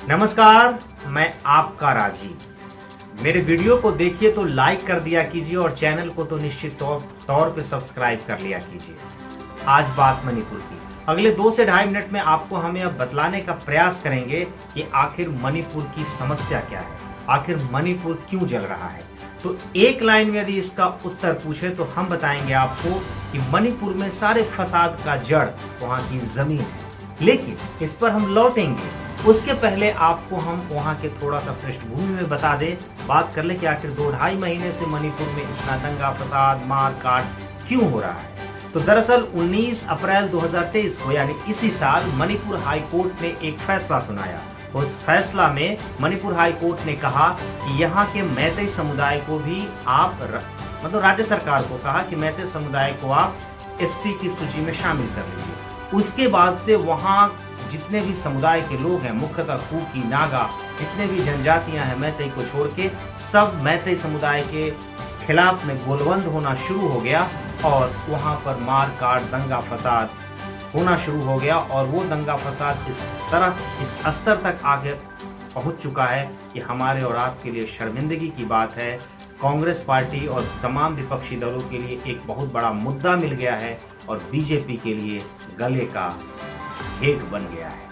नमस्कार, मैं आपका राजीव। मेरे वीडियो को देखिए तो लाइक कर दिया कीजिए और चैनल को तो निश्चित तौर पे सब्सक्राइब कर लिया कीजिए। आज बात मणिपुर की। अगले 2 से ढाई मिनट में आपको हमें अब बतलाने का प्रयास करेंगे कि आखिर मणिपुर की समस्या क्या है, आखिर मणिपुर क्यों जल रहा है। तो एक लाइन में यदि इसका उत्तर पूछे तो हम बताएंगे आपको कि मणिपुर में सारे फसाद का जड़ वहां की जमीन है। लेकिन इस पर हम लौटेंगे, उसके पहले आपको हम वहां के थोड़ा सा पृष्ठभूमि में बता दें, बात कर ले कि आखिर 2-2.5 महीने से मणिपुर में इतना दंगा फसाद मार काट क्यों हो रहा है। तो दरअसल 19 अप्रैल 2023 को यानी इसी साल मणिपुर हाई कोर्ट ने एक फैसला सुनाया। उस फैसला में मणिपुर हाई कोर्ट ने कहा कि यहाँ के मैतेई समुदाय को भी आप राज्य सरकार को कहा कि मैतेई समुदाय को आप एसटी की सूची में शामिल कर लीजिए। उसके बाद से वहाँ जितने भी समुदाय के लोग हैं, मुख्यतः कुकी, नागा, जितने भी जनजातियां हैं मैतेई को छोड़ के, सब मैतेई समुदाय के खिलाफ में गोलबंद होना शुरू हो गया और वहां पर मार काट दंगा फसाद होना शुरू हो गया। और वो दंगा फसाद इस स्तर तक आगे पहुंच चुका है कि हमारे और आपके लिए शर्मिंदगी की बात है। कांग्रेस पार्टी और तमाम विपक्षी दलों के लिए एक बहुत बड़ा मुद्दा मिल गया है और बीजेपी के लिए गले का एक बन गया है।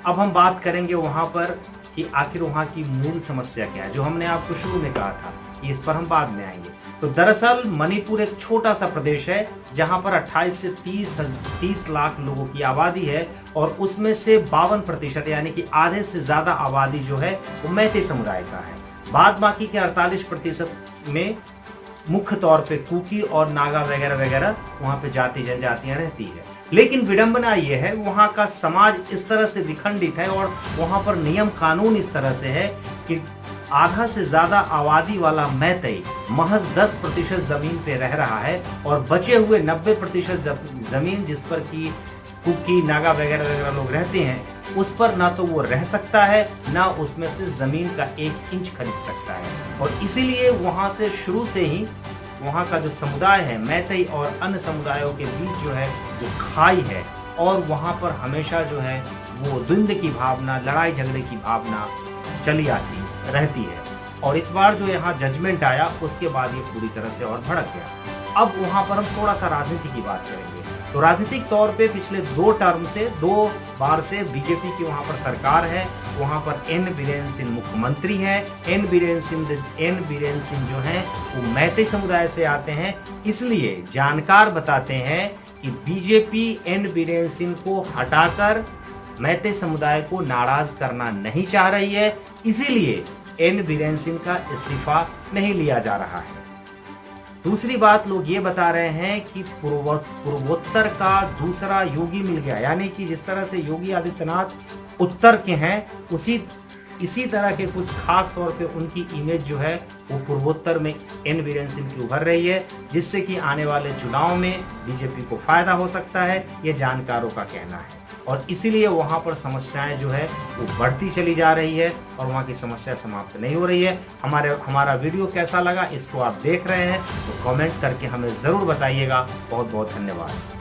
अब हम बात करेंगे वहां पर कि आखिर वहां की मूल समस्या क्या है, जो हमने आपको शुरू में कहा था कि इस पर हम बाद में आएंगे। तो दरअसल मणिपुर एक छोटा सा प्रदेश है जहां पर 28 से 30 लाख लोगों की आबादी है और उसमें से 52% यानी कि आधे से ज्यादा आबादी जो है वो मैतेई समुदाय का है। बाद बाकी के 48% में मुख्य तौर पे कुकी और नागा वगैरह वगैरह वहां पे जाति जनजातियां रहती है। लेकिन विडंबना यह है वहां का समाज इस तरह से विखंडित है और वहां पर नियम कानून इस तरह से है कि आधा से ज्यादा आबादी वाला मैतेई महज 10% जमीन पे रह रहा है और बचे हुए 90% जमीन जिस पर की कुकी नागा वगैरह वगैरह लोग रहते हैं उस पर ना तो वो रह सकता है ना उसमें से जमीन का 1 इंच खरीद सकता है। और इसीलिए वहां से शुरू से ही वहाँ का जो समुदाय है मैतेई और अन्य समुदायों के बीच जो है वो खाई है और वहाँ पर हमेशा जो है वो द्वंद्व की भावना, लड़ाई झगड़े की भावना चली आती रहती है। और इस बार जो यहाँ जजमेंट आया उसके बाद ये पूरी तरह से और भड़क गया। अब वहाँ पर हम थोड़ा सा राजनीति की बात करेंगे। तो राजनीतिक तौर पे पिछले 2 बार से बीजेपी की वहाँ पर सरकार है। वहाँ पर एन बीरेन सिंह मुख्यमंत्री हैं। एन बीरेन सिंह जो हैं वो मैतेई समुदाय से आते हैं। इसलिए जानकार बताते हैं कि बीजेपी एन बीरेन सिंह को हटाकर मैतेई समुदाय को नाराज करना नहीं चाह रही है, इसीलिए एन बीरेन सिंह का इस्तीफा नहीं लिया जा रहा है। दूसरी बात लोग ये बता रहे हैं कि पूर्वोत्तर का दूसरा योगी मिल गया, यानी कि जिस तरह से योगी आदित्यनाथ उत्तर के हैं इसी तरह के कुछ खास तौर पे उनकी इमेज जो है वो पूर्वोत्तर में एन बीरेन सिंह की उभर रही है, जिससे कि आने वाले चुनाव में बीजेपी को फायदा हो सकता है, ये जानकारों का कहना है। और इसीलिए वहां पर समस्याएं जो है वो बढ़ती चली जा रही है और वहां की समस्या समाप्त नहीं हो रही है। हमारा वीडियो कैसा लगा इसको आप देख रहे हैं तो कमेंट करके हमें जरूर बताइएगा। बहुत बहुत धन्यवाद।